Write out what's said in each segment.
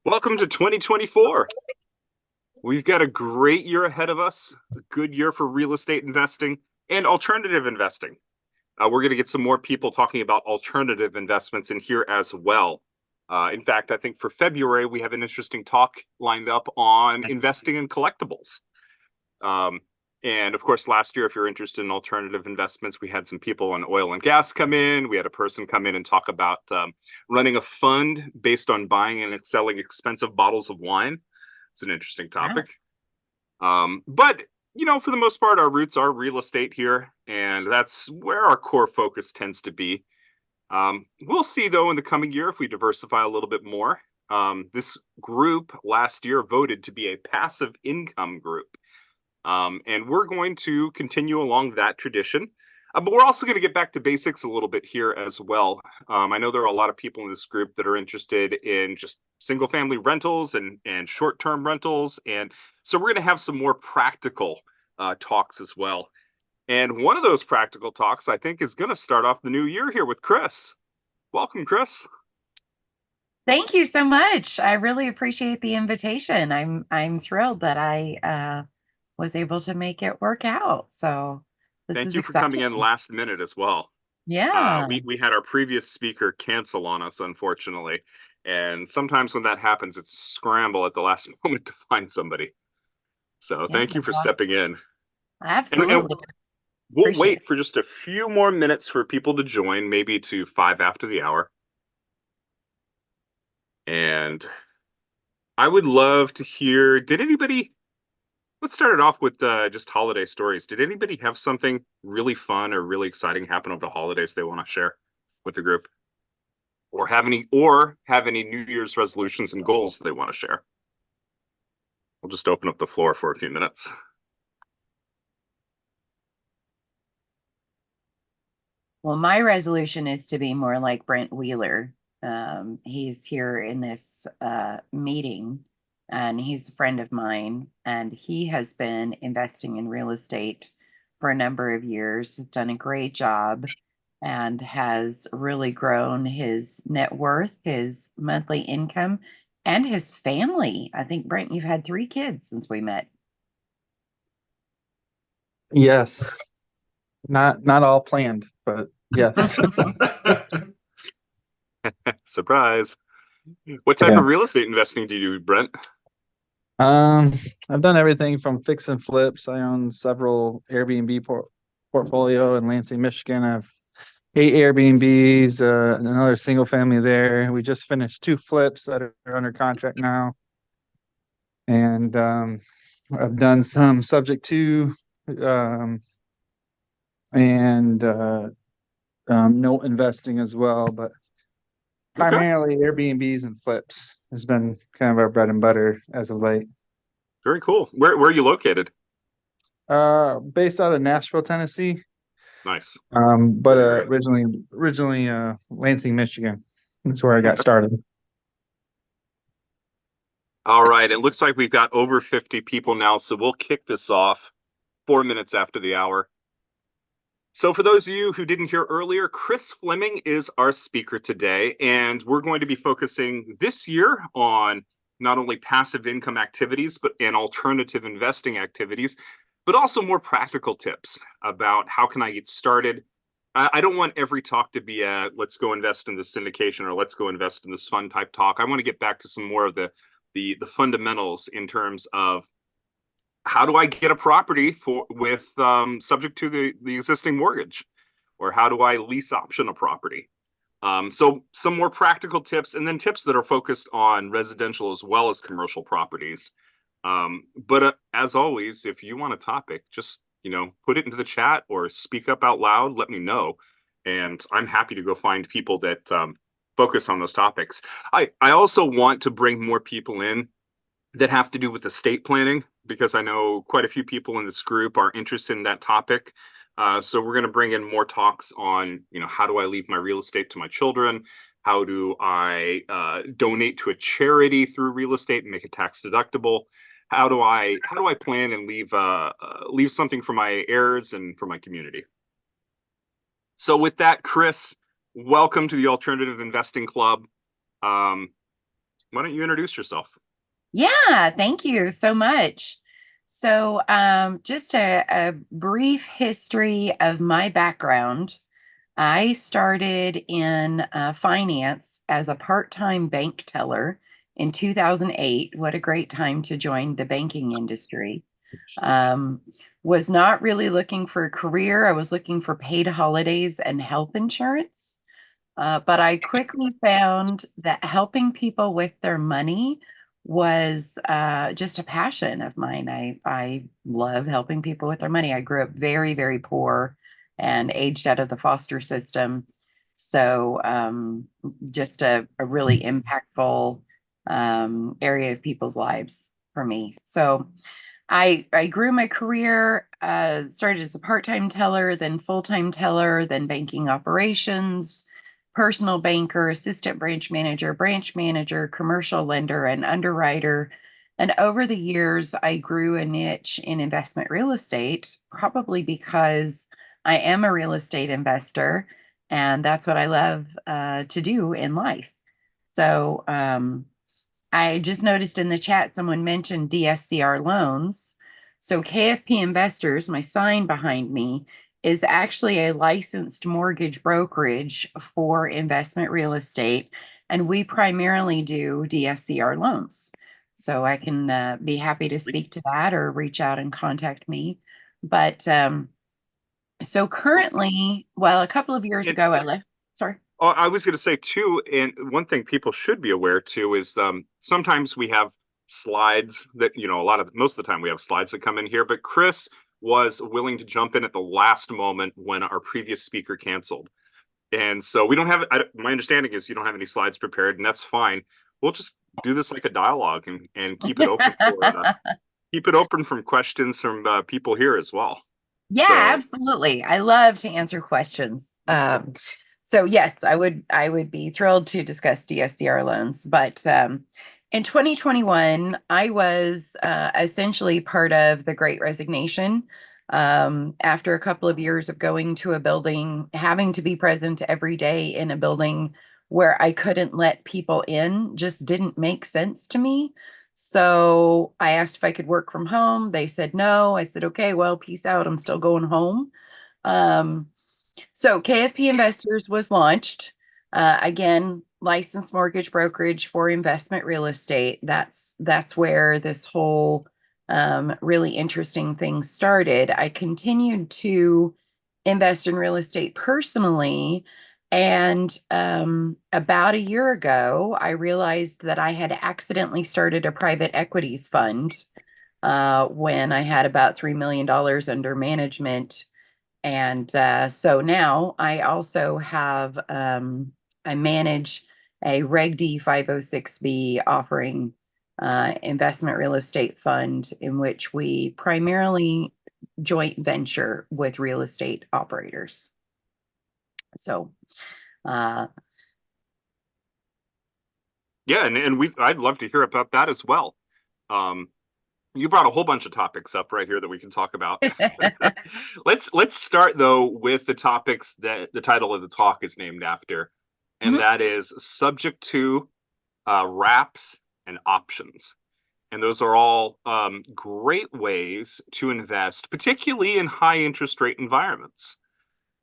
Welcome to 2024. We've got a great year ahead of us, a good year for real estate investing and alternative investing. We're going to get some more people talking about alternative investments in here as well. In fact, I think for February, we have an interesting talk lined up on investing in collectibles. And of course, last year, if you're interested in alternative investments, we had some people on oil and gas come in. We had a person come in and talk about running a fund based on buying and selling expensive bottles of wine. It's an interesting topic. But, for the most part, our roots are real estate here, and that's where our core focus tends to be. We'll see, though, in the coming year if we diversify a little bit more. This group last year voted to be a passive income group. And we're going to continue along that tradition. But we're also going to get back to basics a little bit here as well. I know there are a lot of people in this group that are interested in just single family rentals and short-term rentals. And so we're going to have some more practical talks as well. And one of those practical talks, I think, is going to start off the new year here with Chris. Welcome, Chris. Thank you so much. I really appreciate the invitation. I'm thrilled that I was able to make it work out. So this Thank is you for coming in exciting. last minute as well. Yeah. We had our previous speaker cancel on us, unfortunately. And sometimes when that happens, it's a scramble at the last moment to find somebody. So Yeah. thank you for Well, stepping in. And absolutely. we'll Appreciate wait it. for just a few more minutes for people to join, maybe to 5 after the hour. And I would love to hear, let's start it off with just holiday stories. Did anybody have something really fun or really exciting happen over the holidays they want to share with the group? Or have any New Year's resolutions and goals they want to share? We'll just open up the floor for a few minutes. Well, my resolution is to be more like Brent Wheeler. He's here in this meeting, and he's a friend of mine, and he has been investing in real estate for a number of years, has done a great job, and has really grown his net worth, his monthly income, and his family. I think, Brent, you've had 3 kids since we met. Yes, not all planned, but yes. Surprise. What type Yeah. of real estate investing do you do, Brent? Um, I've done everything from fix and flips. I own several Airbnb portfolio in Lansing, Michigan. I've 8 Airbnbs, another single family there. We just finished 2 flips that are under contract now, and I've done some subject to um, and note investing as well, but Okay, primarily Airbnbs and flips has been kind of our bread and butter as of late. very cool. Where are you located? Based out of Nashville, Tennessee, Nice. but Very great. originally Lansing, Michigan. That's where I got Okay. started. All right. It looks like we've got over 50 people now, so we'll kick this off 4 minutes after the hour. So, for those of you who didn't hear earlier, Chris Fleming is our speaker today, and we're going to be focusing this year on not only passive income activities, but and alternative investing activities, but also more practical tips about how can I get started. I don't want every talk to be a let's go invest in this syndication or let's go invest in this fund type talk. I want to get back to some more of the fundamentals in terms of how do I get a property with subject to the existing mortgage, or how do I lease option a property? So some more practical tips, and then tips that are focused on residential as well as commercial properties. But as always, if you want a topic, just put it into the chat or speak up out loud. Let me know, and I'm happy to go find people that focus on those topics. I also want to bring more people in that have to do with estate planning, because I know quite a few people in this group are interested in that topic. So we're going to bring in more talks on, how do I leave my real estate to my children? How do I donate to a charity through real estate and make it tax deductible? How do I plan and leave something for my heirs and for my community? So with that, Chris, welcome to the Alternative Investing Club. Why don't you introduce yourself? Yeah, thank you so much. So, just a brief history of my background. I started in finance as a part-time bank teller in 2008. What a great time to join the banking industry. Um, was not really looking for a career. I was looking for paid holidays and health insurance. But I quickly found that helping people with their money was just a passion of mine. I love helping people with their money. I grew up very, very poor and aged out of the foster system. So just a really impactful area of people's lives for me. So I grew my career, started as a part-time teller, then full-time teller, then banking operations, personal banker, assistant branch manager, commercial lender, and underwriter. And over the years, I grew a niche in investment real estate, probably because I am a real estate investor, and that's what I love to do in life. So, I just noticed in the chat someone mentioned DSCR loans. So KFP Investors, my sign behind me, is actually a licensed mortgage brokerage for investment real estate, and we primarily do DSCR loans. So I can be happy to speak to that or reach out and contact me. But so currently, well, a couple of years And, ago, I left. Sorry. oh, I was going to say too, and one thing people should be aware too is sometimes we have slides that, most of the time we have slides that come in here, but Chris was willing to jump in at the last moment when our previous speaker canceled. And so we don't have, my understanding is you don't have any slides prepared, and that's fine. We'll just do this like a dialogue and keep it open keep it open from questions from people here as well. Yeah, So absolutely. I love to answer questions. So yes, I would be thrilled to discuss DSCR loans. But in 2021, I was essentially part of the Great Resignation. After a couple of years of going to a building, having to be present every day in a building where I couldn't let people in, just didn't make sense to me. So I asked if I could work from home. They said no. I said, okay, well, peace out. I'm still going home. Um, so KFP Investors was launched. Again, licensed mortgage brokerage for investment real estate. That's where this whole really interesting thing started. I continued to invest in real estate personally. And about a year ago, I realized that I had accidentally started a private equities fund when I had about $3 million under management. And so now I also have, I manage a Reg D 506B offering investment real estate fund in which we primarily joint venture with real estate operators. So, uh, yeah, and I'd love to hear about that as well. Um, you brought a whole bunch of topics up right here that we can talk about. Let's start though with the topics that the title of the talk is named after, and Mhm. that is subject to wraps and options. And those are all great ways to invest, particularly in high interest rate environments.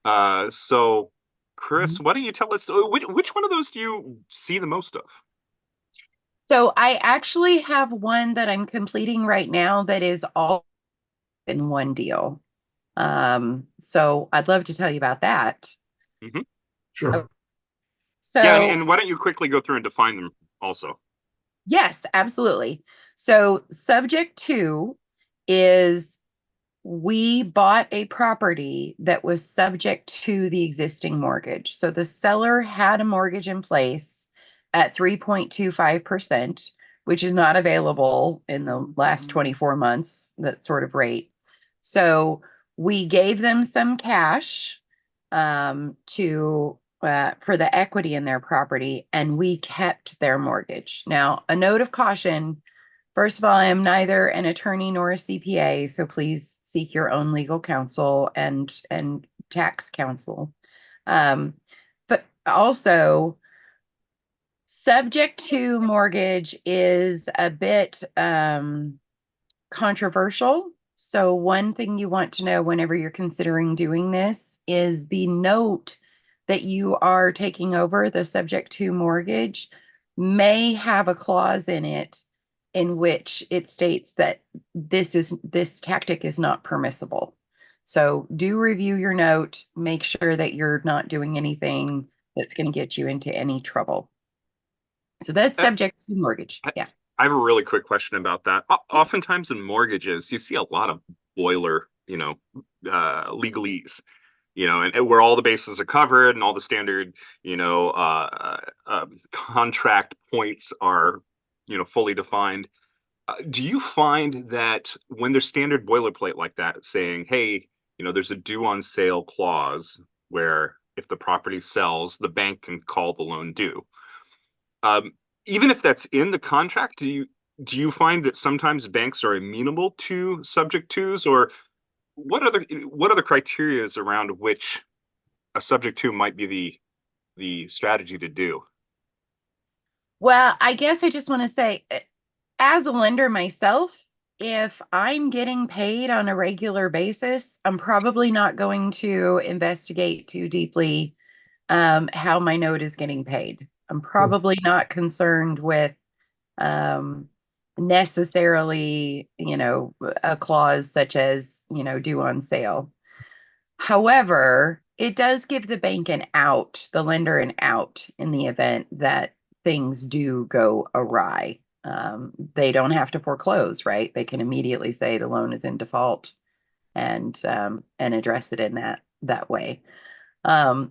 So, Chris, why don't you tell us which one of those do you see the most of? So I actually have one that I'm completing right now that is all in one deal. So I'd love to tell you about that. Hmm. Sure. Yeah, and, So and why don't you quickly go through and define them also? yes, absolutely. So subject to is we bought a property that was subject to the existing mortgage. So the seller had a mortgage in place at 3.25%, which is not available in the last 24 months, that sort of rate. So we gave them some cash to for the equity in their property, and we kept their mortgage. Now, a note of caution. First of all, I am neither an attorney nor a CPA, so please seek your own legal counsel and tax counsel. But also, Subject to mortgage is a bit controversial. So one thing you want to know whenever you're considering doing this is the note that you are taking over, the subject to mortgage, may have a clause in it in which it states that this tactic is not permissible. So do review your note, make sure that you're not doing anything that's going to get you into any trouble. So that's Uh, subject to mortgage. I, Yeah. I have a really quick question about that. Oftentimes in mortgages, you see a lot of boiler, legalese, and where all the bases are covered and all the standard, contract points are, fully defined. Do you find that when there's standard boilerplate like that saying, hey, there's a due on sale clause where if the property sells, the bank can call the loan due. Um, Even if that's in the contract, do you find that sometimes banks are amenable to subject twos, or what other criteria is around which a subject to might be the strategy to do? Well, I guess I just want to say, as a lender myself, if I'm getting paid on a regular basis, I'm probably not going to investigate too deeply how my note is getting paid. I'm probably not concerned with um, necessarily, a clause such as, due on sale. However, it does give the bank an out, the lender an out in the event that things do go awry. They don't have to foreclose, right? They can immediately say the loan is in default and address it in that way. One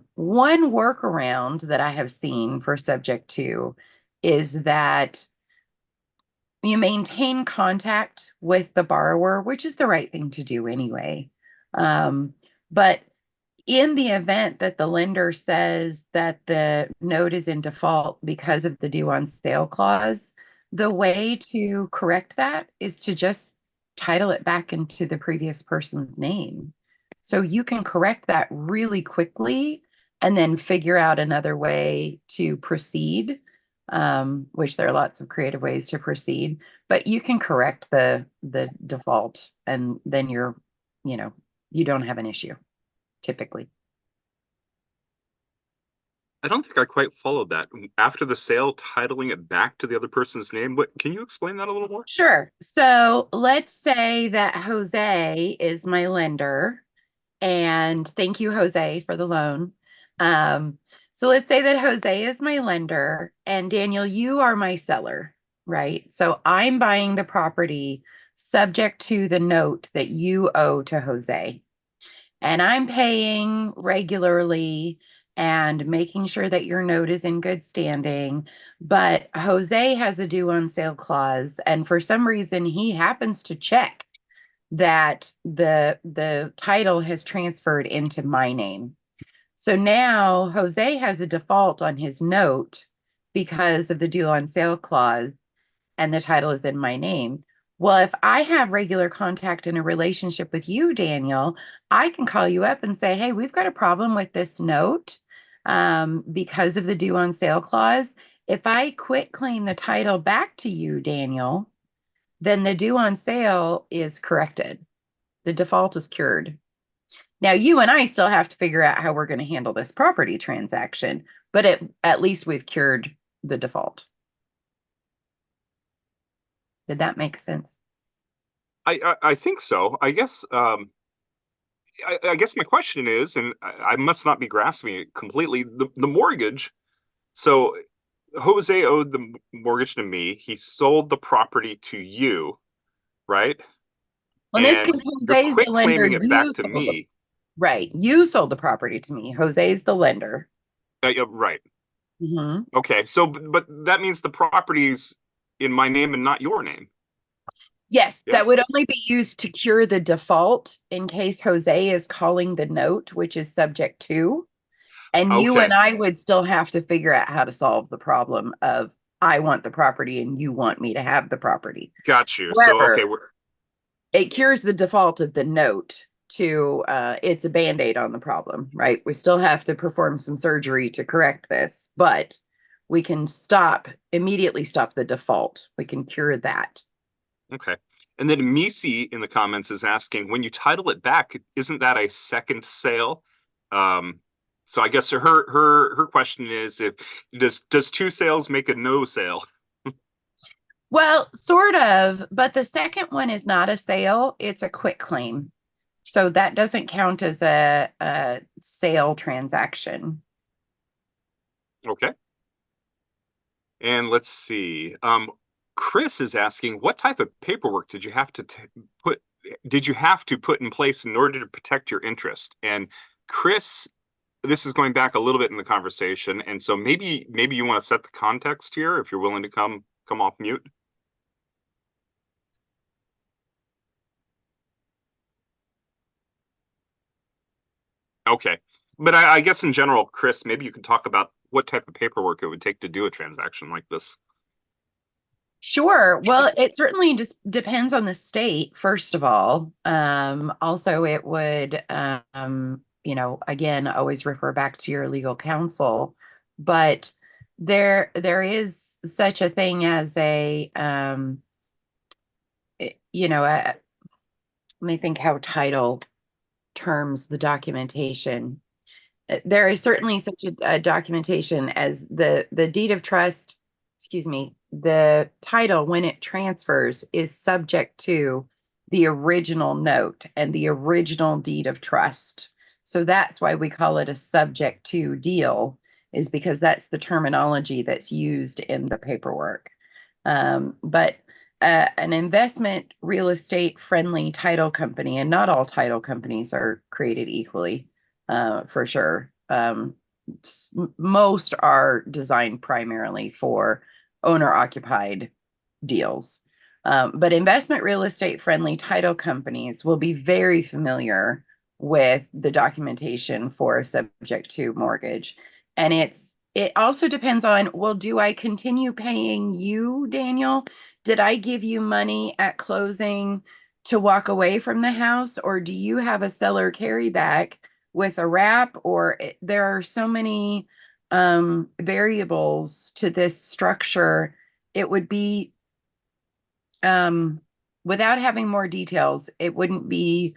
workaround that I have seen for subject to is that you maintain contact with the borrower, which is the right thing to do anyway. But in the event that the lender says that the note is in default because of the due on sale clause, the way to correct that is to just title it back into the previous person's name. So you can correct that really quickly and then figure out another way to proceed, which there are lots of creative ways to proceed, but you can correct the default and then you don't have an issue typically. I don't think I quite followed that. After the sale, titling it back to the other person's name. What, can you explain that a little more? Sure. So let's say that Jose is my lender, and thank you, Jose, for the loan. So let's say that Jose is my lender, and Daniel, you are my seller, right? So I'm buying the property subject to the note that you owe to Jose. And I'm paying regularly and making sure that your note is in good standing. But Jose has a due on sale clause, and for some reason, he happens to check that the title has transferred into my name. So now Jose has a default on his note because of the due on sale clause, and the title is in my name. Well, if I have regular contact in a relationship with you, Daniel, I can call you up and say, hey, we've got a problem with this note because of the due on sale clause. If I quit claim the title back to you, Daniel, then the due on sale is corrected. The default is cured. Now, you and I still have to figure out how we're going to handle this property transaction, but at least we've cured the default. Did that make sense? I think so. I guess my question is, and I must not be grasping it completely, the mortgage. So Jose owed the mortgage to me. He sold the property to you, right? Well, in this And case, you're Jose is quit the lender. claiming it back You to sold the me. right. You sold the property to me. Jose's the lender. Yeah, right. Mhm. Okay. So, but that means the property's in my name and not your name. Yes, that Yes? would only be used to cure the default in case Jose is calling the note, which is subject to. And you and Okay. I would still have to figure out how to solve the problem of I want the property and you want me to have the property. Got you. So, okay, However, it cures the default of the note to it's a band-aid on the problem, right? We still have to perform some surgery to correct this, but we can immediately stop the default. We can cure that. Okay. And then Misi in the comments is asking, when you title it back, isn't that a second sale? So I guess her question is, if does two sales make a no sale? Well, sort of, but the second one is not a sale, it's a quitclaim. So that doesn't count as a sale transaction. Okay. And let's see. Chris is asking, what type of paperwork did you have to put in place in order to protect your interest? And Chris, this is going back a little bit in the conversation, and so maybe you want to set the context here if you're willing to come off mute. Okay. But I guess in general, Chris, maybe you could talk about what type of paperwork it would take to do a transaction like this. Sure. Well, it certainly just depends on the state, first of all. Also, it would, again, always refer back to your legal counsel. But there is such a thing as let me think how title terms the documentation. There is certainly such a documentation as the deed of trust, excuse me, the title when it transfers is subject to the original note and the original deed of trust. So that's why we call it a subject to deal, is because that's the terminology that's used in the paperwork. But an investment real estate friendly title company, and not all title companies are created equally, for sure. Most are designed primarily for owner occupied deals. But investment real estate friendly title companies will be very familiar with the documentation for a subject to mortgage. And it also depends on, well, do I continue paying you, Daniel? Did I give you money at closing to walk away from the house, or do you have a seller carryback with a wrap? Or there are so many variables to this structure. It would be, without having more details, it wouldn't be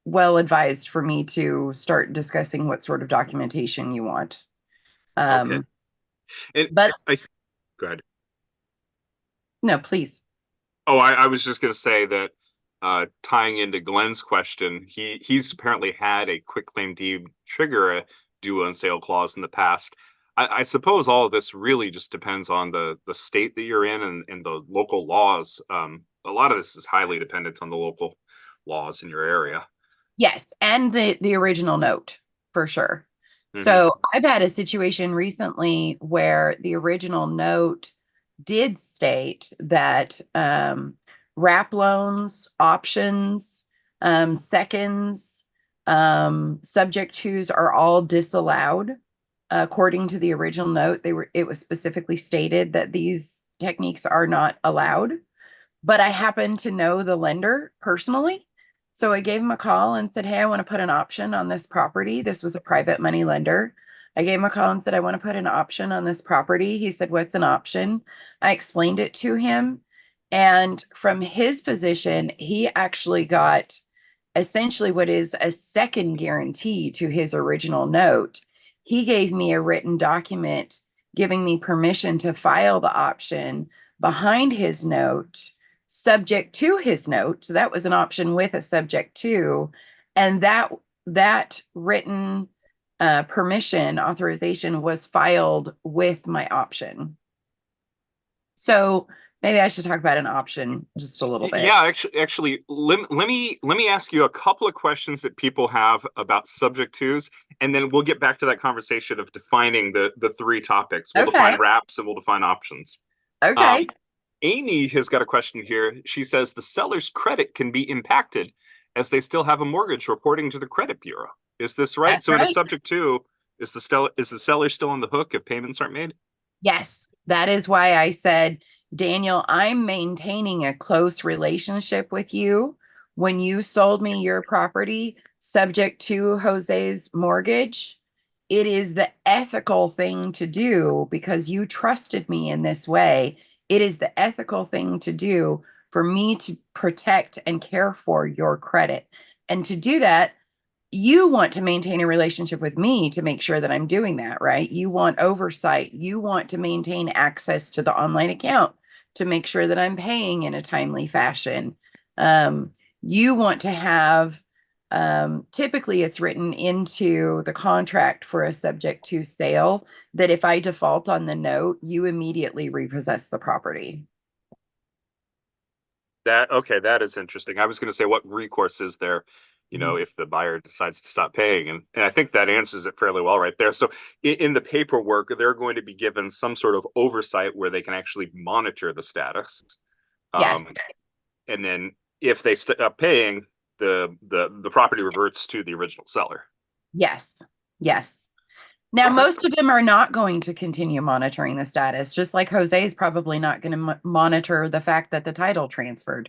well advised for me to start discussing what sort of documentation you want. Okay. But go ahead. No, please. Oh, I was just going to say that tying into Glenn's question, he's apparently had a quitclaim deed trigger a due on sale clause in the past. I suppose all of this really just depends on the state that you're in and the local laws. A lot of this is highly dependent on the local laws in your area. Yes, and the original note, for sure. Mhm. So I've had a situation recently where the original note did state that wrap loans, options, seconds, subject twos are all disallowed. According to the original note, it was specifically stated that these techniques are not allowed. But I happen to know the lender personally. So I gave him a call and said, hey, I want to put an option on this property. This was a private money lender. I gave him a call and said, I want to put an option on this property. He said, what's an option? I explained it to him. And from his position, he actually got essentially what is a second guarantee to his original note. He gave me a written document giving me permission to file the option behind his note, subject to his note. So that was an option with a subject to, and that written permission authorization was filed with my option. So maybe I should talk about an option just a little bit. Yeah, actually, let me ask you a couple of questions that people have about subject twos, and then we'll get back to that conversation of defining the three topics. We'll define wraps and we'll define options. Okay. Amy has got a question here. She says the seller's credit can be impacted as they still have a mortgage reporting to the credit bureau. Is this right? That's so in a right. subject two, is the seller still on the hook if payments aren't made? Yes, that is why I said, Daniel, I'm maintaining a close relationship with you. When you sold me your property subject to Jose's mortgage, it is the ethical thing to do because you trusted me in this way. It is the ethical thing to do for me to protect and care for your credit. And to do that, you want to maintain a relationship with me to make sure that I'm doing that, right? You want oversight. You want to maintain access to the online account to make sure that I'm paying in a timely fashion. You want to have, typically it's written into the contract for a subject to sale that if I default on the note, you immediately repossess the property. That is interesting. I was going to say, what recourse is there, if the buyer decides to stop paying? And I think that answers it fairly well right there. So in the paperwork, they're going to be given some sort of oversight where they can actually monitor the status. Yes. And then if they stop paying, the property reverts to the original seller. Yes. Yes. Now, most of them are not going to continue monitoring the status, just like Jose is probably not going to monitor the fact that the title transferred.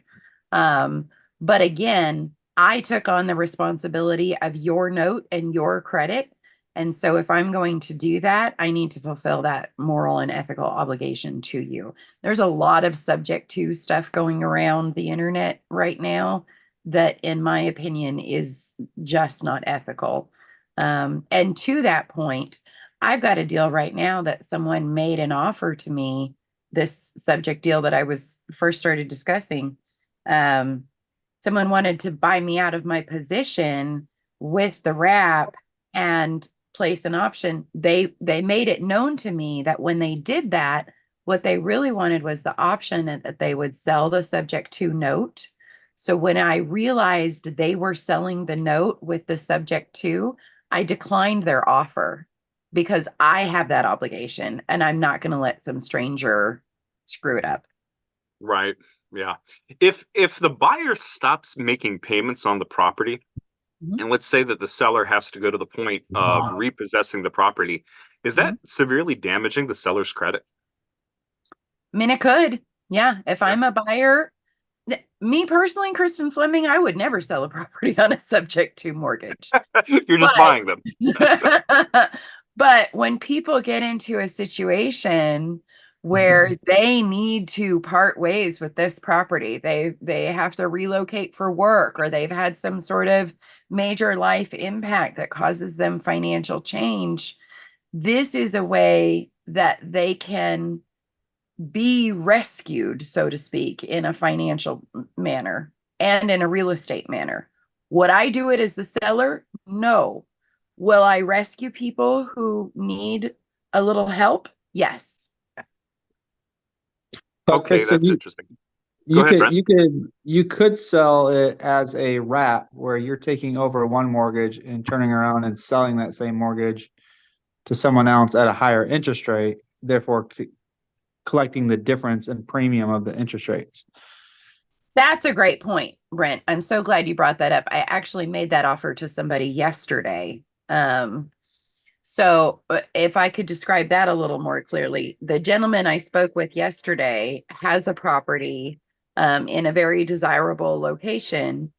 But again, I took on the responsibility of your note and your credit. And so if I'm going to do that, I need to fulfill that moral and ethical obligation to you. There's a lot of subject to stuff going around the internet right now that, in my opinion, is just not ethical. And to that point, I've got a deal right now that someone made an offer to me, this subject deal that I was first started discussing. Someone wanted to buy me out of my position with the wrap and place an option. They made it known to me that when they did that, what they really wanted was the option that they would sell the subject to note. So when I realized they were selling the note with the subject to, I declined their offer because I have that obligation and I'm not going to let some stranger screw it up. Right. Yeah. If the buyer stops making payments on the property, and let's say that the seller has to go to the point of repossessing the property, is that severely damaging the seller's credit? I mean, it could. Yeah. If I'm a buyer, me personally, Kristen Fleming, I would never sell a property on a subject to mortgage. You're just buying them. But when people get into a situation where they need to part ways with this property, they have to relocate for work, or they've had some sort of major life impact that causes them financial change, this is a way that they can be rescued, so to speak, in a financial manner and in a real estate manner. Would I do it as the seller? No. Will I rescue people who need a little help? Yes. But Okay, Chris, so that's interesting. Go ahead, Brent. you could sell it as a wrap where you're taking over one mortgage and turning around and selling that same mortgage to someone else at a higher interest rate, therefore collecting the difference in premium of the interest rates. That's a great point, Brent. I'm so glad you brought that up. I actually made that offer to somebody yesterday. So if I could describe that a little more clearly, the gentleman I spoke with yesterday has a property in a very desirable location,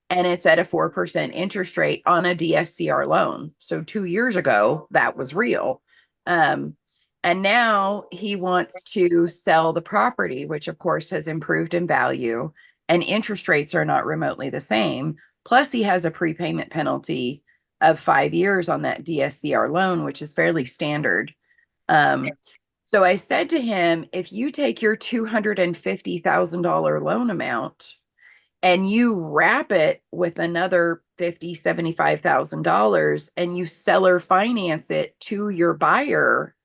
and it's at a 4% interest rate on a DSCR loan. So 2 years ago, that was real. And now he wants to sell the property, which of course has improved in value, and interest rates are not remotely the same. Plus, he has a prepayment penalty of 5 years on that DSCR loan, which is fairly standard. So I said to him, if you take your $250,000 loan amount and you wrap it with another $50,000, $75,000 and you seller finance it to your buyer,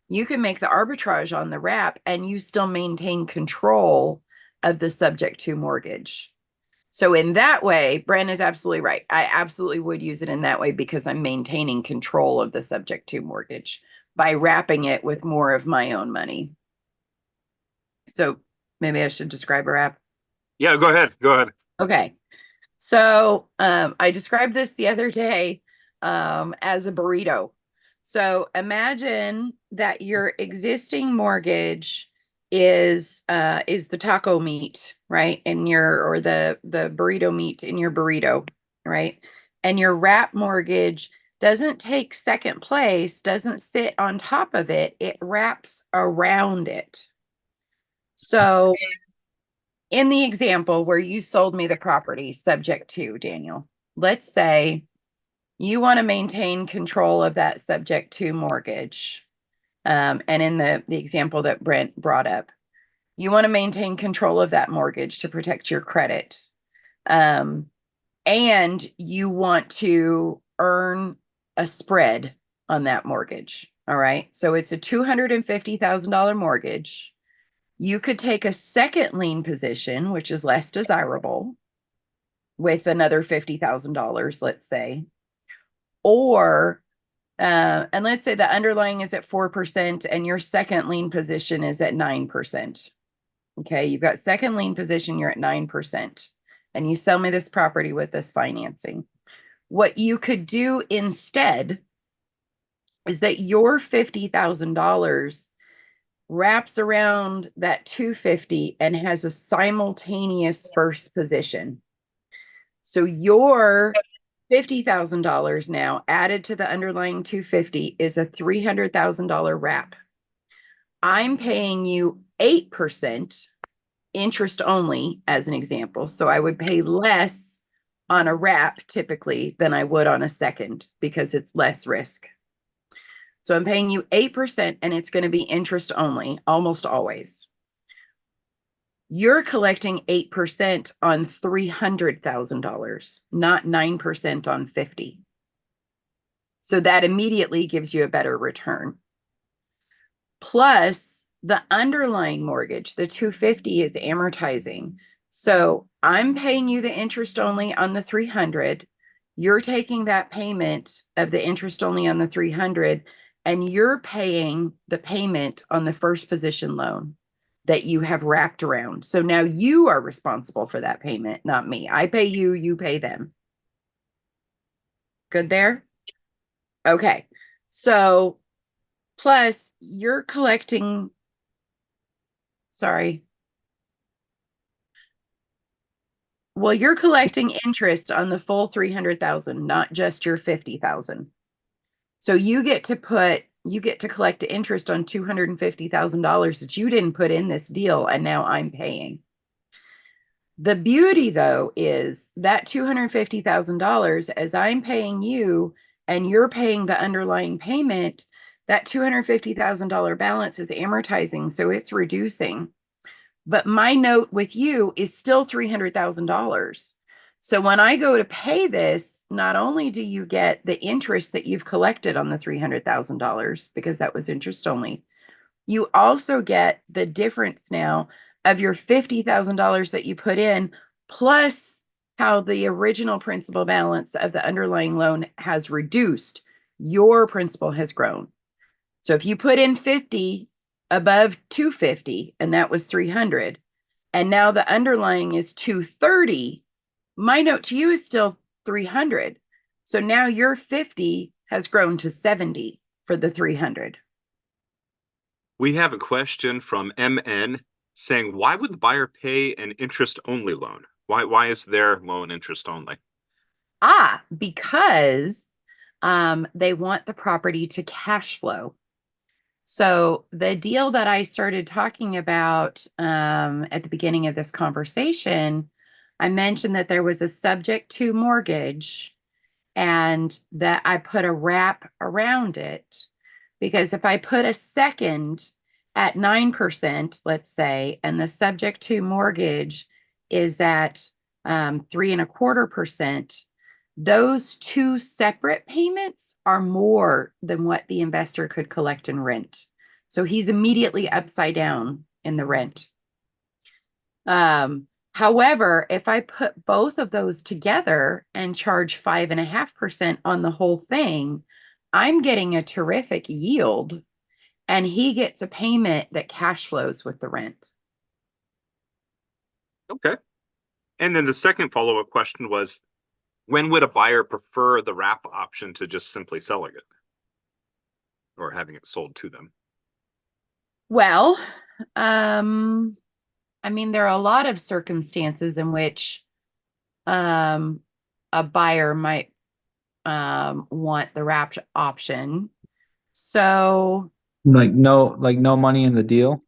you can make the arbitrage on the wrap and you still maintain control of the subject to mortgage. So in that way, Brent is absolutely right. I absolutely would use it in that way because I'm maintaining control of the subject to mortgage by wrapping it with more of my own money. So maybe I should describe a wrap. Yeah, go ahead. Go ahead. Okay. So I described this the other day as a burrito. So imagine that your existing mortgage is the taco meat, right? In your, or the burrito meat in your burrito, right? And your wrap mortgage doesn't take second place, doesn't sit on top of it, it wraps around it. So in the example where you sold me the property subject to, Daniel, let's say you want to maintain control of that subject to mortgage. And in the example that Brent brought up, you want to maintain control of that mortgage to protect your credit. And you want to earn a spread on that mortgage. All right. So it's a $250,000 mortgage. You could take a second lien position, which is less desirable, with another $50,000, let's say. Or, and let's say the underlying is at 4% and your second lien position is at 9%. Okay. You've got second lien position, you're at 9%. And you sell me this property with this financing. What you could do instead is that your $50,000 wraps around that 250 and has a simultaneous first position. So your $50,000 now added to the underlying 250 is a $300,000 wrap. I'm paying you 8% interest only as an example. So I would pay less on a wrap typically than I would on a second because it's less risk. So I'm paying you 8% and it's going to be interest only almost always. You're collecting 8% on $300,000, not 9% on 50. So that immediately gives you a better return. Plus the underlying mortgage, the 250 is amortizing. So I'm paying you the interest only on the 300. You're taking that payment of the interest only on the 300 and you're paying the payment on the first position loan that you have wrapped around. So now you are responsible for that payment, not me. I pay you, you pay them. Good there? Okay. So plus you're collecting, sorry. Well, you're collecting interest on the full 300,000, not just your 50,000. So you get to collect interest on $250,000 that you didn't put in this deal, and now I'm paying. The beauty, though, is that $250,000, as I'm paying you and you're paying the underlying payment, that $250,000 balance is amortizing, so it's reducing. But my note with you is still $300,000. So when I go to pay this, not only do you get the interest that you've collected on the $300,000 because that was interest only, you also get the difference now of your $50,000 that you put in, plus how the original principal balance of the underlying loan has reduced. Your principal has grown. So if you put in 50 above 250, and that was 300, and now the underlying is 230, my note to you is still 300. So now your 50 has grown to 70 for the 300. We have a question from MN saying, why would the buyer pay an interest-only loan? Why is their loan interest only? Because they want the property to cash flow. So the deal that I started talking about at the beginning of this conversation, I mentioned that there was a subject to mortgage and that I put a wrap around it. Because if I put a second at 9%, let's say, and the subject to mortgage is at 3.25%, those two separate payments are more than what the investor could collect in rent. So he's immediately upside down in the rent. However, if I put both of those together and charge 5.5% on the whole thing, I'm getting a terrific yield and he gets a payment that cash flows with the rent. Okay. And then the second follow-up question was, when would a buyer prefer the wrap option to just simply selling it or having it sold to them? Well, I mean, there are a lot of circumstances in which a buyer might want the wrap option. So Like no money in the deal.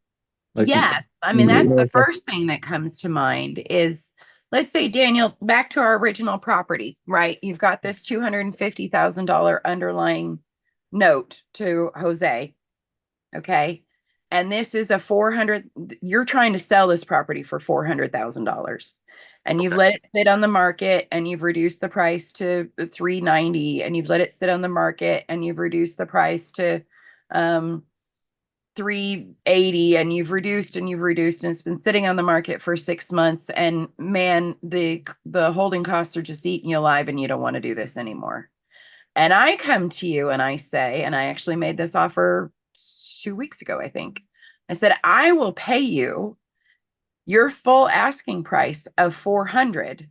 Like yes, I mean, that's the first thing that comes to mind is, let's say, Daniel, back to our original property, right? You've got this $250,000 underlying note to Jose. Okay. And this is a 400, you're trying to sell this property for $400,000. And you've Okay. let it sit on the market and you've reduced the price to 390, and you've let it sit on the market and you've reduced the price to 380, and you've reduced and it's been sitting on the market for 6 months, and man, the holding costs are just eating you alive and you don't want to do this anymore. And I come to you and I say, and I actually made this offer 2 weeks ago, I think. I said, I will pay you your full asking price of 400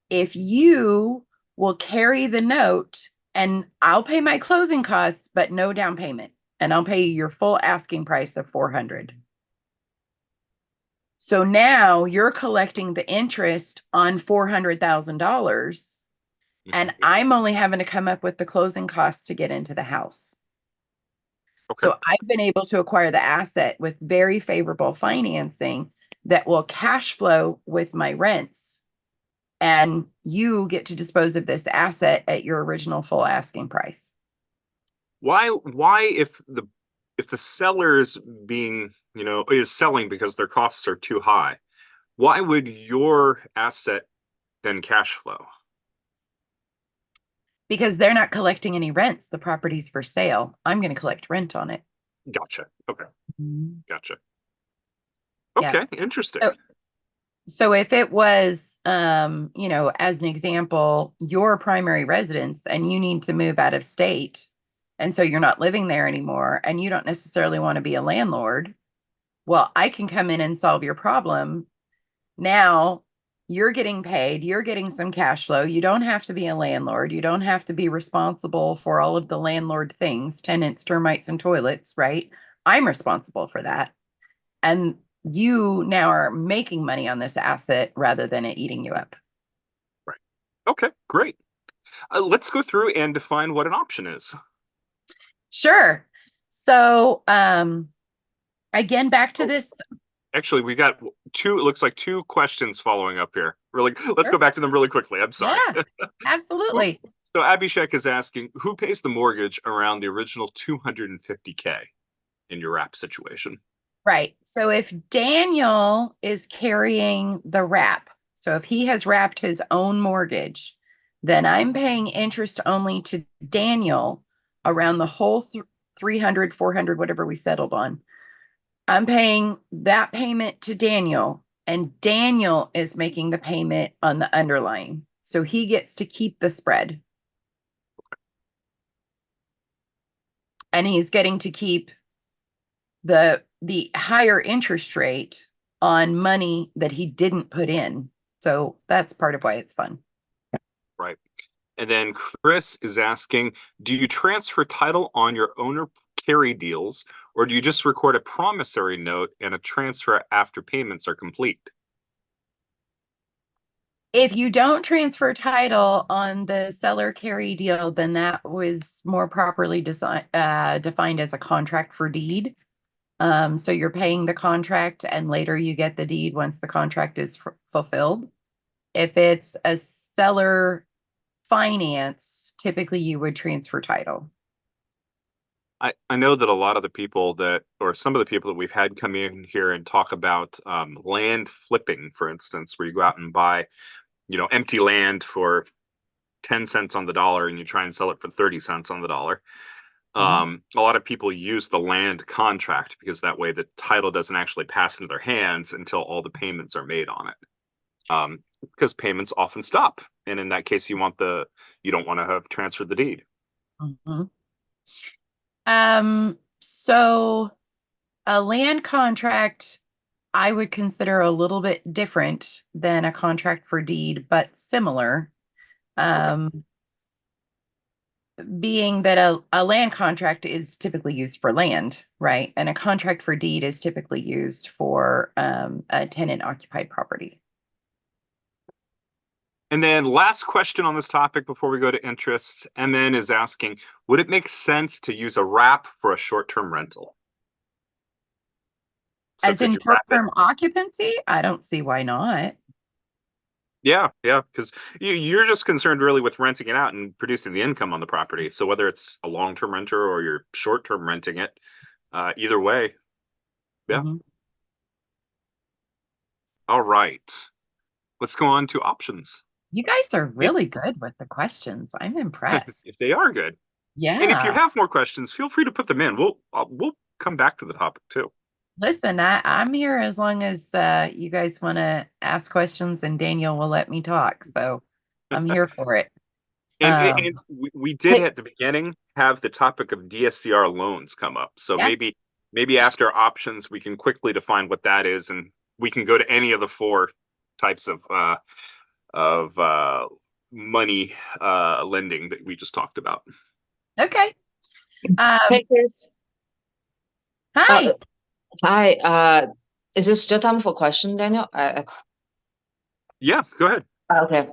if you will carry the note, and I'll pay my closing costs, but no down payment. And I'll pay you your full asking price of 400. So now you're collecting the interest on $400,000, and I'm only having to come up with the closing costs to get into the house. Okay. So I've been able to acquire the asset with very favorable financing that will cash flow with my rents, and you get to dispose of this asset at your original full asking price. Why if the seller's being, is selling because their costs are too high, why would your asset then cash flow? Because they're not collecting any rents. The property's for sale. I'm going to collect rent on it. Gotcha. Okay. Gotcha. Yeah. Okay, interesting. So if it was, as an example, your primary residence and you need to move out of state, and so you're not living there anymore, and you don't necessarily want to be a landlord, well, I can come in and solve your problem. Now you're getting paid, you're getting some cash flow. You don't have to be a landlord. You don't have to be responsible for all of the landlord things, tenants, termites, and toilets, right? I'm responsible for that. And you now are making money on this asset rather than it eating you up. Right. Okay, great. Let's go through and define what an option is. Sure. So, again, back to this. Actually, we got it looks like two questions following up here. Really, let's go back to them really quickly. I'm sorry. Yeah, absolutely. So Abhishek is asking, who pays the mortgage around the original 250K in your wrap situation? Right. So if Daniel is carrying the wrap, so if he has wrapped his own mortgage, then I'm paying interest only to Daniel around the whole 300, 400, whatever we settled on. I'm paying that payment to Daniel, and Daniel is making the payment on the underlying. So he gets to keep the spread. And he's getting to keep the higher interest rate on money that he didn't put in. So that's part of why it's fun. Right. And then Chris is asking, do you transfer title on your owner carry deals, or do you just record a promissory note and a transfer after payments are complete? If you don't transfer title on the seller carry deal, then that was more properly defined as a contract for deed. So you're paying the contract and later you get the deed once the contract is fulfilled. If it's a seller finance, typically you would transfer title. I know that a lot of the people or some of the people that we've had come in here and talk about land flipping, for instance, where you go out and buy, empty land for 10 cents on the dollar and you try and sell it for 30 cents on the dollar. A lot of people use the land contract because that way the title doesn't actually pass into their hands until all the payments are made on it. Because payments often stop. And in that case, you don't want to have transferred the deed. So a land contract, I would consider a little bit different than a contract for deed, but similar. Being that a land contract is typically used for land, right? And a contract for deed is typically used for a tenant occupied property. And then last question on this topic before we go to interests, MN is asking, would it make sense to use a wrap for a short-term rental? So As could in you wrap it? short-term occupancy, I don't see why not. Yeah, because you're just concerned really with renting it out and producing the income on the property. So whether it's a long-term renter or you're short-term renting it, either way, yeah. Mhm. All right, let's go on to options. You guys are If really good with the questions. I'm impressed. if they are good, and if you Yeah. have more questions, feel free to put them in. We'll come back to the topic too. Listen, I'm here as long as you guys want to ask questions and Daniel will let me talk. So I'm here for it. And Um, we did Hey, at the beginning have the topic of DSCR loans come up. So yeah. maybe after options we can quickly define what that is, and we can go to any of the four types of money lending that we just talked about. Okay. hey, Chris. Hi. Hi. Is this still time for question, Daniel? Yeah, go ahead. Okay.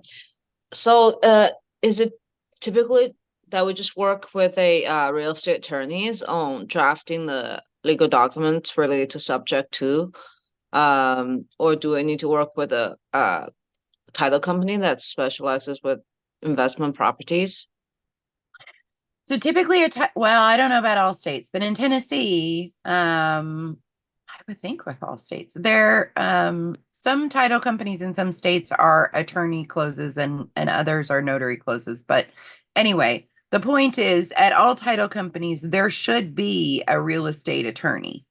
So, is it typically that we just work with a real estate attorneys on drafting the legal documents related to subject to, or do I need to work with a title company that specializes with investment properties? So typically, well, I don't know about all states, but in Tennessee, I would think with all states, there some title companies in some states are attorney closes and others are notary closes. But anyway, the point is, at all title companies, there should be a real estate attorney.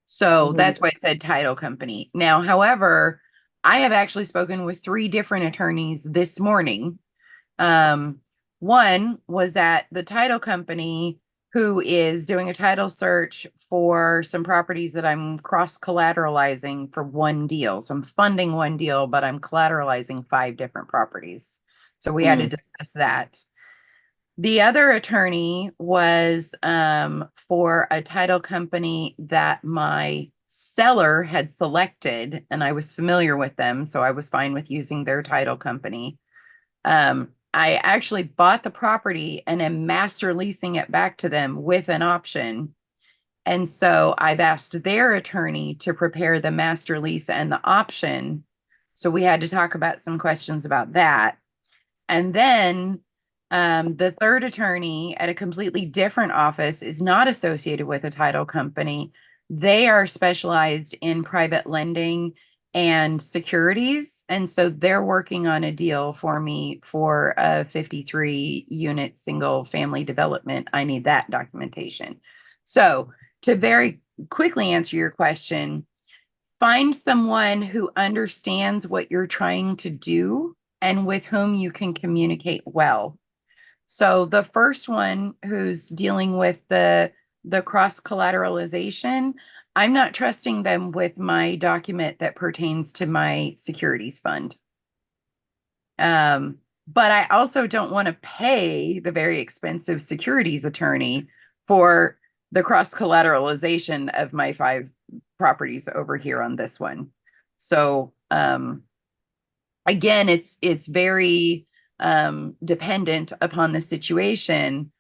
So Mhm. that's why I said title company. Now, however, I have actually spoken with 3 different attorneys this morning. One was at the title company who is doing a title search for some properties that I'm cross collateralizing for one deal. So I'm funding one deal, but I'm collateralizing 5 different properties. So we had to discuss that. The other attorney was for a title company that my seller had selected, and I was familiar with them, so I was fine with using their title company. I actually bought the property and am master leasing it back to them with an option. And so I've asked their attorney to prepare the master lease and the option. So we had to talk about some questions about that. And then the third attorney at a completely different office is not associated with a title company. They are specialized in private lending and securities. And so they're working on a deal for me for a 53 unit single family development. I need that documentation. So, to very quickly answer your question, find someone who understands what you're trying to do and with whom you can communicate well. So the first one who's dealing with the cross collateralization, I'm not trusting them with my document that pertains to my securities fund. But I also don't want to pay the very expensive securities attorney for the cross collateralization of my 5 properties over here on this one. So again, it's very dependent upon the situation,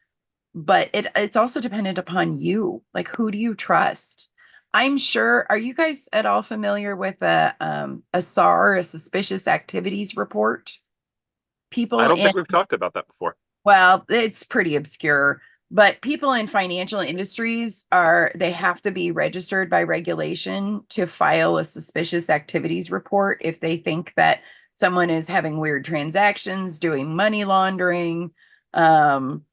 but it's also dependent upon you. Like, who do you trust? I'm sure. Are you guys at all familiar with a SAR, a suspicious activities report? I People don't in, think we've talked about that before. well, it's pretty obscure, but people in financial industries they have to be registered by regulation to file a suspicious activities report if they think that someone is having weird transactions, doing money laundering, um,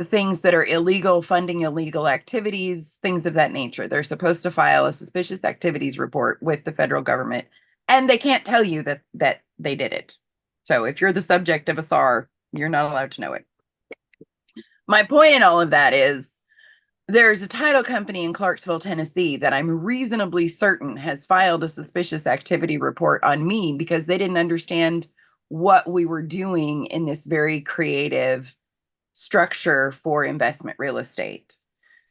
things that are illegal, funding illegal activities, things of that nature. They're supposed to file a suspicious activities report with the federal government, and they can't tell you that they did it. So if you're the subject of a SAR, you're not allowed to know it. My point in all of that is there's a title company in Clarksville, Tennessee that I'm reasonably certain has filed a suspicious activity report on me because they didn't understand what we were doing in this very creative structure for investment real estate.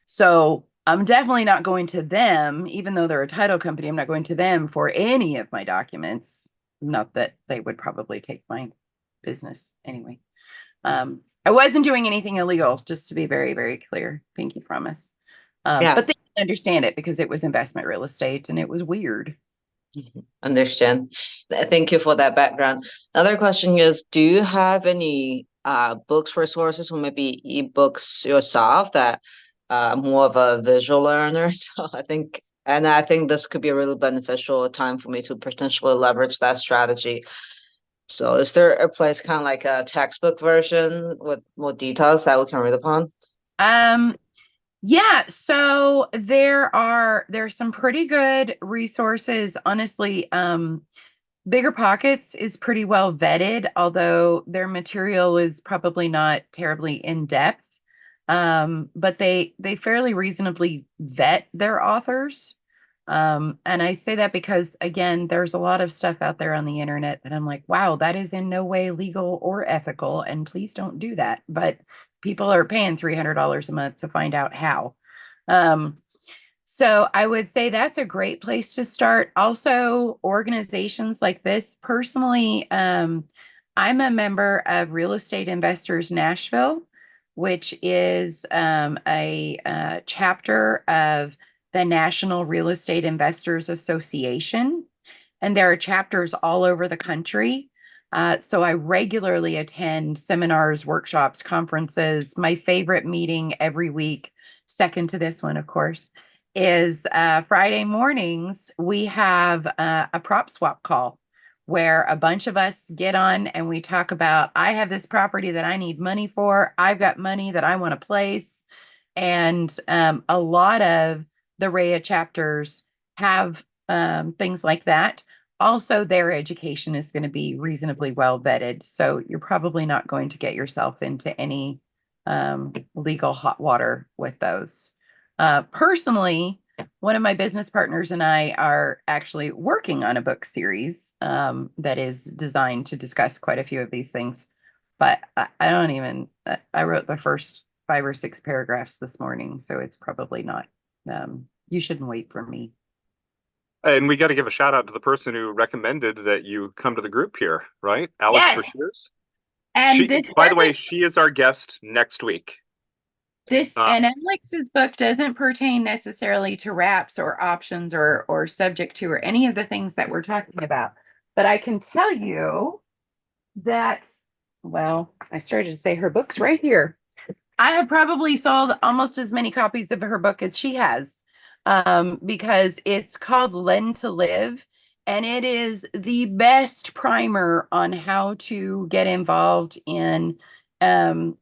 So I'm definitely not going to them, even though they're a title company, I'm not going to them for any of my documents not that they would probably take my business anyway. I wasn't doing anything illegal, just to be very, very clear. Pinky promise. Yeah. But they didn't understand it because it was investment real estate and it was weird. Understand. Thank you for that background. Another question is, do you have any books, resources, or maybe ebooks yourself that more of a visual learner? So I think this could be a really beneficial time for me to potentially leverage that strategy. So is there a place kind of like a textbook version with more details that we can read upon? Yeah, so there's some pretty good resources. Honestly, Bigger Pockets is pretty well vetted, although their material is probably not terribly in depth. But they fairly reasonably vet their authors. And I say that because, again, there's a lot of stuff out there on the internet that I'm like, wow, that is in no way legal or ethical, and please don't do that. But people are paying $300 a month to find out how. So I would say that's a great place to start. Also, organizations like this. Personally, I'm a member of Real Estate Investors Nashville, which is a chapter of the National Real Estate Investors Association. And there are chapters all over the country. So I regularly attend seminars, workshops, conferences. My favorite meeting every week, second to this one, of course, is Friday mornings. We have a prop swap call where a bunch of us get on and we talk about, I have this property that I need money for. I've got money that I want to place. And a lot of the REIA chapters have things like that. Also, their education is going to be reasonably well vetted. So you're probably not going to get yourself into any legal hot water with those. Personally, one of my business partners and I are actually working on a book series that is designed to discuss quite a few of these things. But I don't even, I wrote the first 5 or 6 paragraphs this morning, so it's probably not, you shouldn't wait for me. And we got to give a shout out to the person who recommended that you come to the group here, right? Alex Yes. Brashears. And By the way, she is our guest next week. And Alex's book doesn't pertain necessarily to wraps or options or subject to or any of the things that we're talking about. But I can tell you that, well, I started to say her book's right here. I have probably sold almost as many copies of her book as she has, because it's called Lend to Live, and it is the best primer on how to get involved in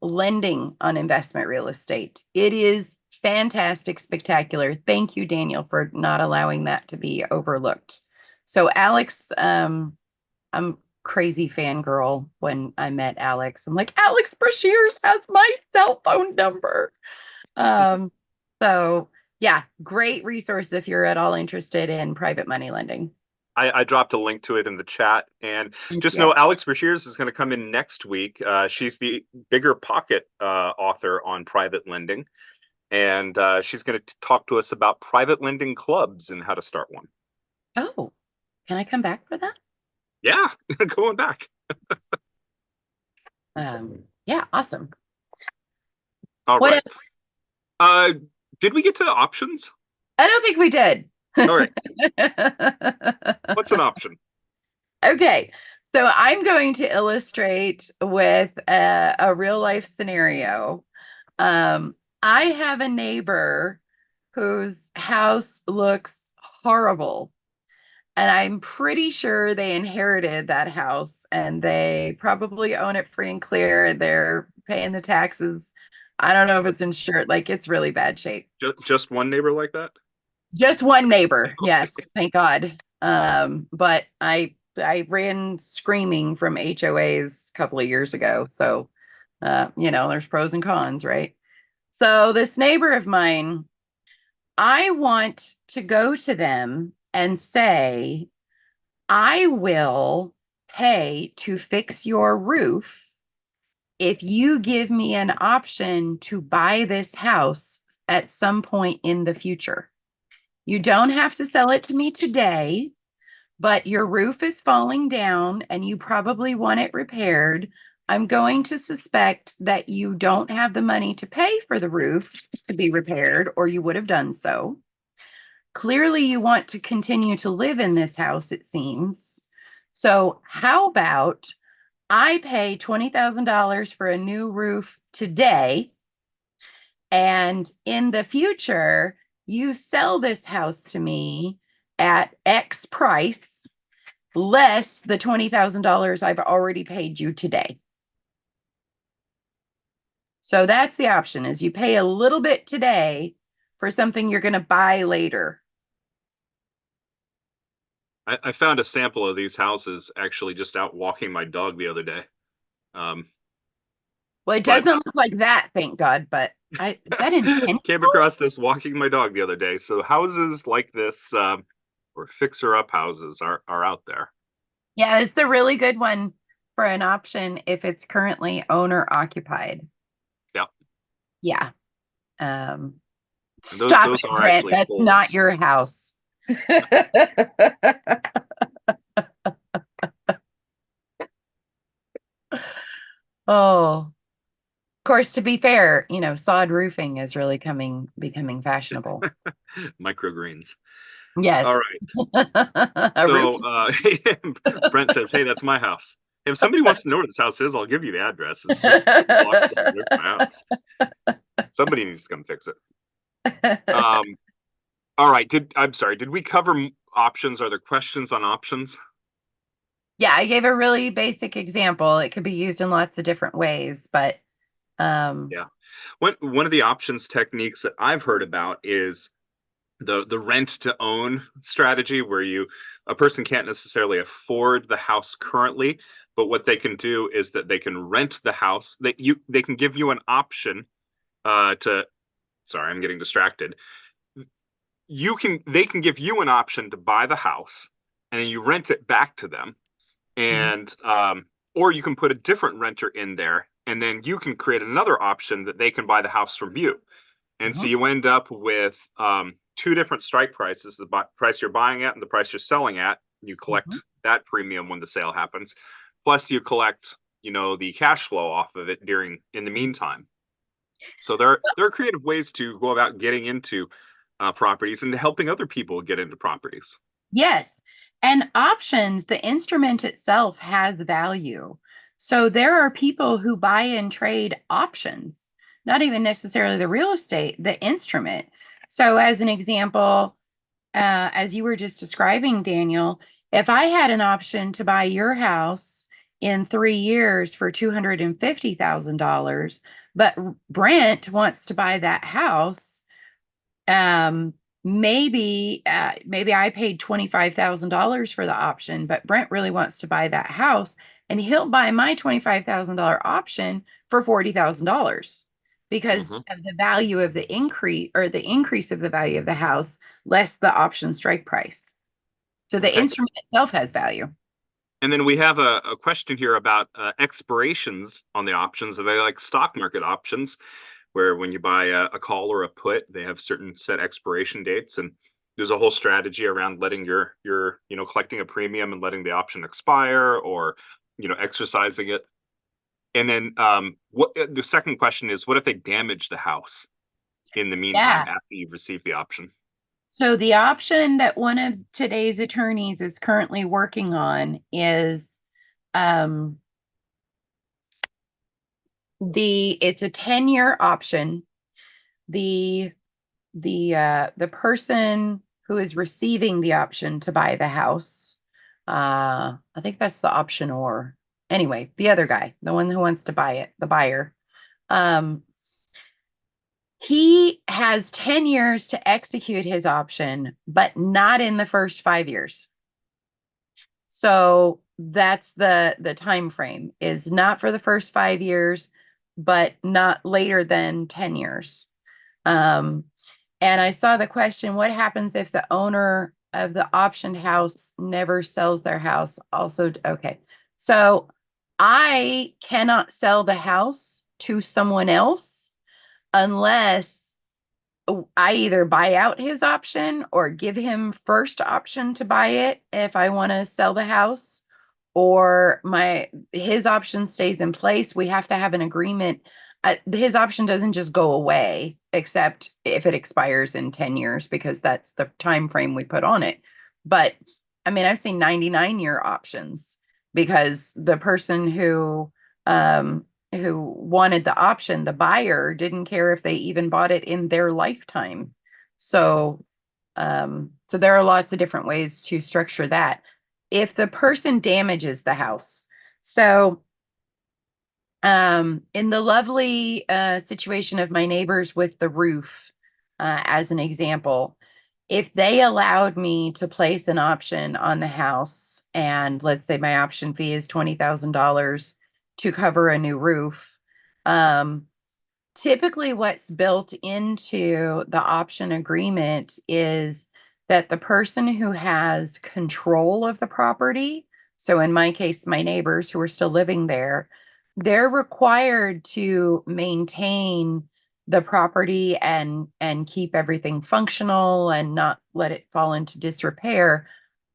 lending on investment real estate. It is fantastic, spectacular. Thank you, Daniel, for not allowing that to be overlooked. So Alex, I'm crazy fangirl when I met Alex. I'm like, Alex Brashears has my cell phone number. So yeah, great resource if you're at all interested in private money lending. I dropped a link to it in the chat, and just know Alex Brashears is going to come in next week. She's the Bigger Pocket author on private lending, and she's going to talk to us about private lending clubs and how to start one. Oh, can I come back for that? Yeah, going back. Yeah, awesome. All What right. Did we get to options? I don't think we did. All right. What's an option? Okay, so I'm going to illustrate with a real life scenario. I have a neighbor whose house looks horrible, and I'm pretty sure they inherited that house and they probably own it free and clear. They're paying the taxes. I don't know if it's insured. Like, it's really bad shape. Just one neighbor like that? Just one neighbor. Yes, thank God. But I ran screaming from HOAs a couple of years ago. So, there's pros and cons, right? So this neighbor of mine, I want to go to them and say, I will pay to fix your roof if you give me an option to buy this house at some point in the future. You don't have to sell it to me today, but your roof is falling down and you probably want it repaired, I'm going to suspect that you don't have the money to pay for the roof to be repaired, or you would have done so. Clearly, you want to continue to live in this house, it seems. So, how about I pay $20,000 for a new roof today, and in the future, you sell this house to me at X price, less the $20,000 I've already paid you today. So that's the option, is you pay a little bit today for something you're going to buy later. I found a sample of these houses actually just out walking my dog the other day. Well, it But- doesn't look like that, thank God, but is that intentional? Came across this walking my dog the other day. So houses like this, or fixer-up houses are out there. Yeah, it's a really good one for an option if it's currently owner occupied. Yep. Yeah. those Stop it, are Brent. actually That's holes. not your house. Oh, of course, to be fair, sod roofing is really becoming fashionable. Microgreens. Yes. All right. A roof. So Brent says, "Hey, that's my house. If somebody wants to know where this house is, I'll give you the address. It's just a couple blocks away from my house. Somebody needs to come fix it." All right. I'm sorry. Did we cover options? Are there questions on options? Yeah, I gave a really basic example. It could be used in lots of different ways, but Yeah. One of the options techniques that I've heard about is the rent to own strategy, where a person can't necessarily afford the house currently, but what they can do is that they can rent the house. They can give you an option to. Sorry, I'm getting distracted. They can give you an option to buy the house, and then you rent it back to them, and or you can put a different renter in there, and then you can create another option that they can buy the house from you. And so you end up with two different strike prices: the price you're buying at and the price you're selling at. You collect that premium when the sale happens, plus you collect the cash flow off of it in the meantime. So there are creative ways to go about getting into properties and helping other people get into properties. Yes. And options, the instrument itself has value. So there are people who buy and trade options, not even necessarily the real estate, the instrument. So as an example, as you were just describing, Daniel, if I had an option to buy your house in 3 years for $250,000, but Brent wants to buy that house, maybe I paid $25,000 for the option, but Brent really wants to buy that house, and he'll buy my $25,000 option for $40,000 because of the value of the increase, or the increase of the value of the house less the option strike price. So the instrument itself has value. And then we have a question here about expirations on the options. Are they like stock market options, where when you buy a call or a put, they have certain set expiration dates? And there's a whole strategy around letting your collecting a premium and letting the option expire, or exercising it. And then what the second question is, what if they damage the house in the meantime after you've received the option? So the option that one of today's attorneys is currently working on is it's a 10-year option. The person who is receiving the option to buy the house, I think that's the optionor. Anyway, the other guy, the one who wants to buy it, the buyer, he has 10 years to execute his option, but not in the first 5 years. So that's the time frame, is not for the first 5 years, but not later than 10 years. And I saw the question, what happens if the owner of the optioned house never sells their house? Also, okay. So I cannot sell the house to someone else unless I either buy out his option or give him first option to buy it if I want to sell the house, or his option stays in place. We have to have an agreement. His option doesn't just go away, except if it expires in 10 years, because that's the time frame we put on it. But I mean, I've seen 99-year options because the person who wanted the option, the buyer didn't care if they even bought it in their lifetime. So, so there are lots of different ways to structure that. If the person damages the house, so in the lovely situation of my neighbors with the roof, as an example, if they allowed me to place an option on the house, and let's say my option fee is $20,000 to cover a new roof, typically what's built into the option agreement is that the person who has control of the property, so in my case, my neighbors who are still living there, they're required to maintain the property and keep everything functional and not let it fall into disrepair.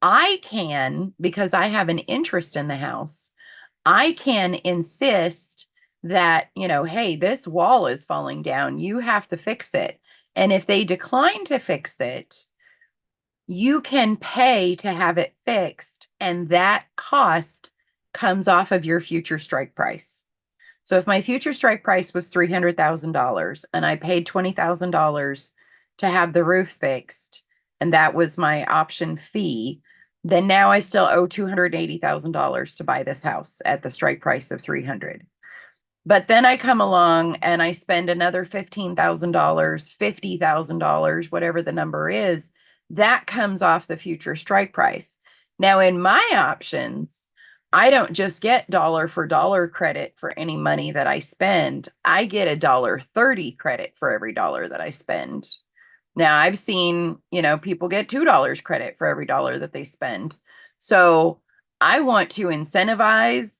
I can, because I have an interest in the house, I can insist that, hey, this wall is falling down. You have to fix it. And if they decline to fix it, you can pay to have it fixed, and that cost comes off of your future strike price. So if my future strike price was $300,000 and I paid $20,000 to have the roof fixed, and that was my option fee, then now I still owe $280,000 to buy this house at the strike price of $300,000. But then I come along and I spend another $15,000, $50,000, whatever the number is, that comes off the future strike price. Now, in my options, I don't just get dollar for dollar credit for any money that I spend. I get $1.30 credit for every dollar that I spend. Now, I've seen, people get $2 credit for every dollar that they spend. So I want to incentivize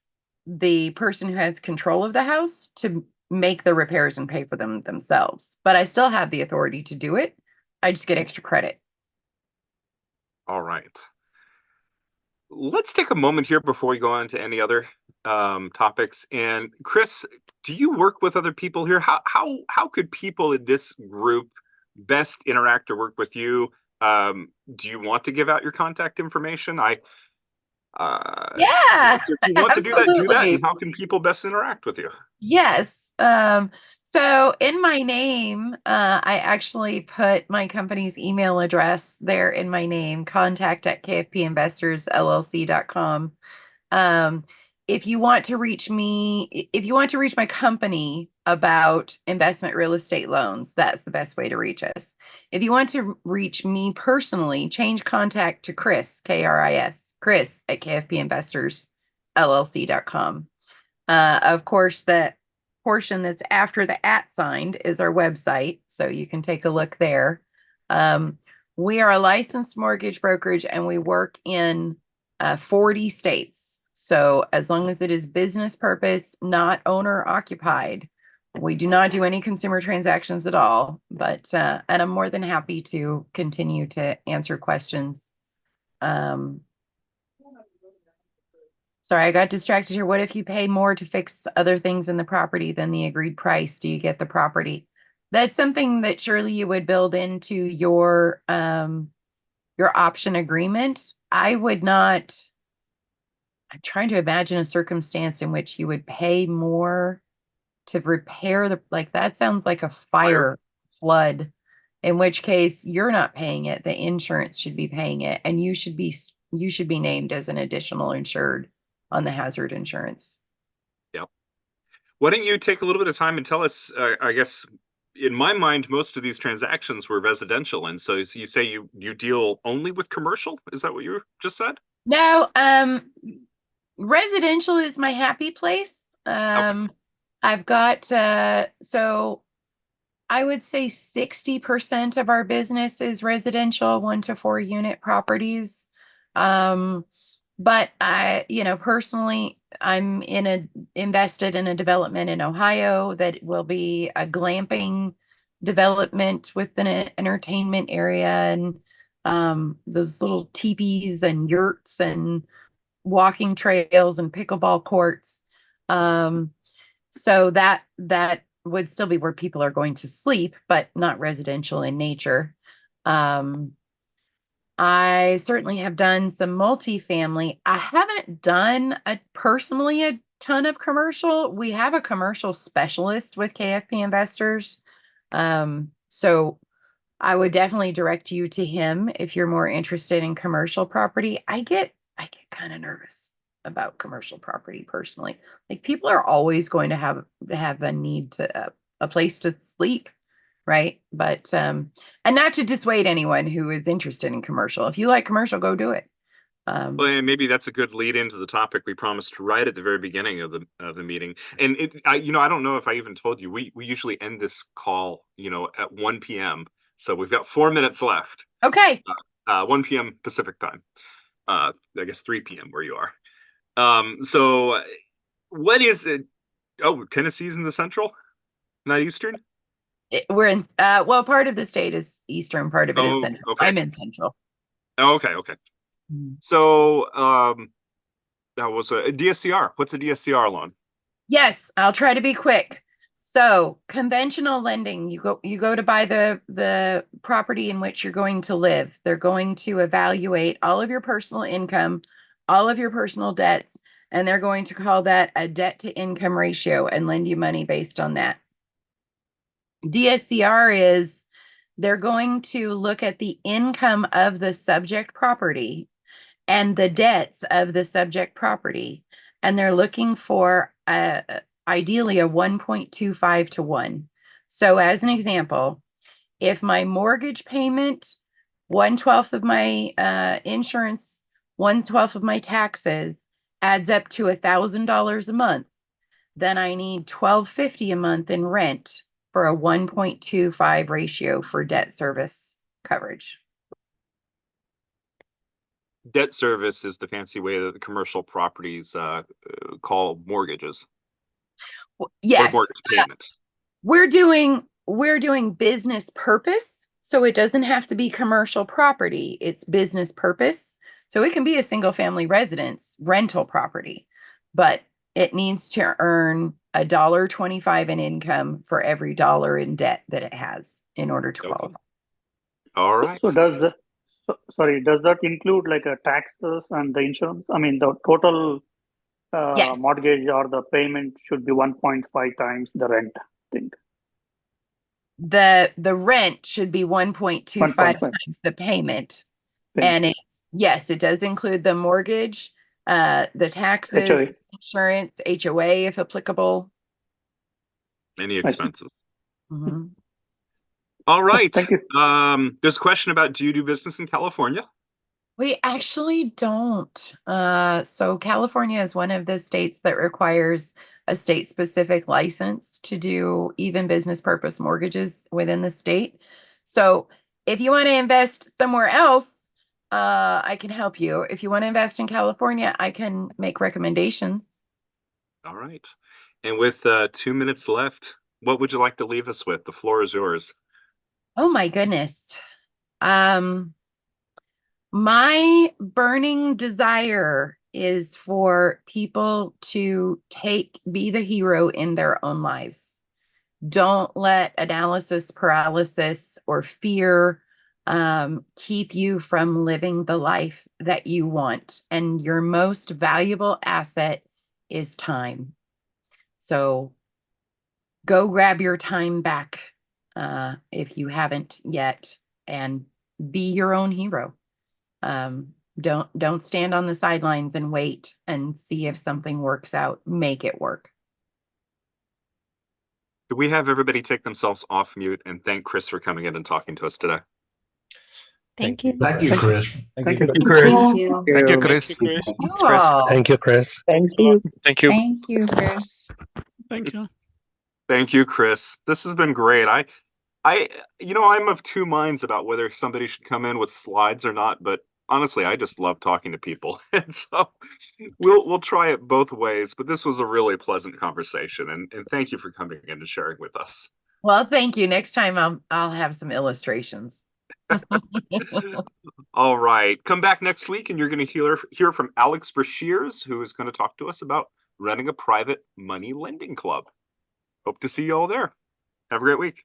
the person who has control of the house to make the repairs and pay for them themselves. But I still have the authority to do it. I just get extra credit. All right. Let's take a moment here before we go on to any other topics. And Chris, do you work with other people here? How could people in this group best interact or work with you? Do you want to give out your contact information? Yeah, So if you want to do that, do that. absolutely. And how can people best interact with you? Yes. So in my name, I actually put my company's email address there in my name, contact@kfpinvestorsllc.com. If you want to reach me, if you want to reach my company about investment real estate loans, that's the best way to reach us. If you want to reach me personally, change contact to Chris, K-R-I-S, Chris at kfpinvestorsllc.com. Of course, the portion that's after the @ signed is our website, so you can take a look there. We are a licensed mortgage brokerage, and we work in 40 states. So as long as it is business purpose, not owner occupied, we do not do any consumer transactions at all. But and I'm more than happy to continue to answer questions. Sorry, I got distracted here. What if you pay more to fix other things in the property than the agreed price? Do you get the property? That's something that surely you would build into your option agreement. I would not. I'm trying to imagine a circumstance in which you would pay more to repair like that sounds like a fire flood, in which case you're not paying it. The insurance should be paying it, and you should be named as an additional insured on the hazard insurance. Yep. Why don't you take a little bit of time and tell us, I guess, in my mind, most of these transactions were residential. And so you say you deal only with commercial? Is that what you just said? No, residential is my happy place. Okay. I've got, so I would say 60% of our business is residential, 1 to 4 unit properties. But I, personally, I'm invested in a development in Ohio that will be a glamping development with an entertainment area and those little teepees and yurts and walking trails and pickleball courts. So that would still be where people are going to sleep, but not residential in nature. I certainly have done some multifamily. I haven't done personally a ton of commercial. We have a commercial specialist with KFP Investors. So I would definitely direct you to him if you're more interested in commercial property. I get kind of nervous about commercial property personally. Like people are always going to have a need to a place to sleep, right? But and not to dissuade anyone who is interested in commercial. If you like commercial, go do it. Well, and maybe that's a good lead into the topic we promised right at the very beginning of the meeting. And I don't know if I even told you, we usually end this call, at 1 p.m. So we've got 4 minutes left. Okay. 1 p.m. Pacific time. I guess 3 p.m. where you are. So what is it? Oh, Tennessee's in the central, not eastern? We're in, well, part of the state is eastern, part of it is central. Okay. I'm in central. Oh, okay. So, that was a DSCR. What's a DSCR loan? Yes, I'll try to be quick. So, conventional lending, you go to buy the property in which you're going to live. They're going to evaluate all of your personal income, all of your personal debts, and they're going to call that a debt to income ratio and lend you money based on that. DSCR is they're going to look at the income of the subject property and the debts of the subject property, and they're looking for ideally a 1.25 to 1. So as an example, if my mortgage payment, 1/12 of my insurance, 1/12 of my taxes adds up to $1,000 a month, then I need $1,250 a month in rent for a 1.25 ratio for debt service coverage. Debt service is the fancy way that the commercial properties call mortgages. Yes, or mortgage payment. We're doing business purpose, so it doesn't have to be commercial property. It's business purpose, so it can be a single family residence rental property, but it needs to earn $1.25 in income for every dollar in debt that it has in order to qualify. All right. So does that include like a taxes and the insurance? I mean, the total Yes. mortgage or the payment should be 1.5 times the rent, I think. The rent should be 1.25 times the payment. And it does include the mortgage, the taxes, HOA. insurance, HOA if applicable. Any expenses. Mhm. All right. Thank you. There's a question about, do you do business in California? We actually don't. So California is one of the states that requires a state-specific license to do even business purpose mortgages within the state. So if you want to invest somewhere else, I can help you. If you want to invest in California, I can make recommendations. All right. And with 2 minutes left, what would you like to leave us with? The floor is yours. Oh my goodness. My burning desire is for people to be the hero in their own lives. Don't let analysis paralysis or fear keep you from living the life that you want. And your most valuable asset is time. So go grab your time back if you haven't yet, and be your own hero. Don't stand on the sidelines and wait and see if something works out. Make it work. Do we have everybody take themselves off mute and thank Chris for coming in and talking to us today? Thank you. Thank you, Chris. Thank you. Chris. Thank you. Thank you, Chris. Thank you, Chris. Thank you. Thank you. Thank you, Chris. Thank you. Thank you, Chris. This has been great. I'm of two minds about whether somebody should come in with slides or not, but honestly, I just love talking to people. And so we'll try it both ways, but this was a really pleasant conversation, and thank you for coming in and sharing with us. Well, thank you. Next time I'll have some illustrations. All right. Come back next week and you're going to hear from Alex Brashears, who is going to talk to us about running a private money lending club. Hope to see you all there. Have a great week.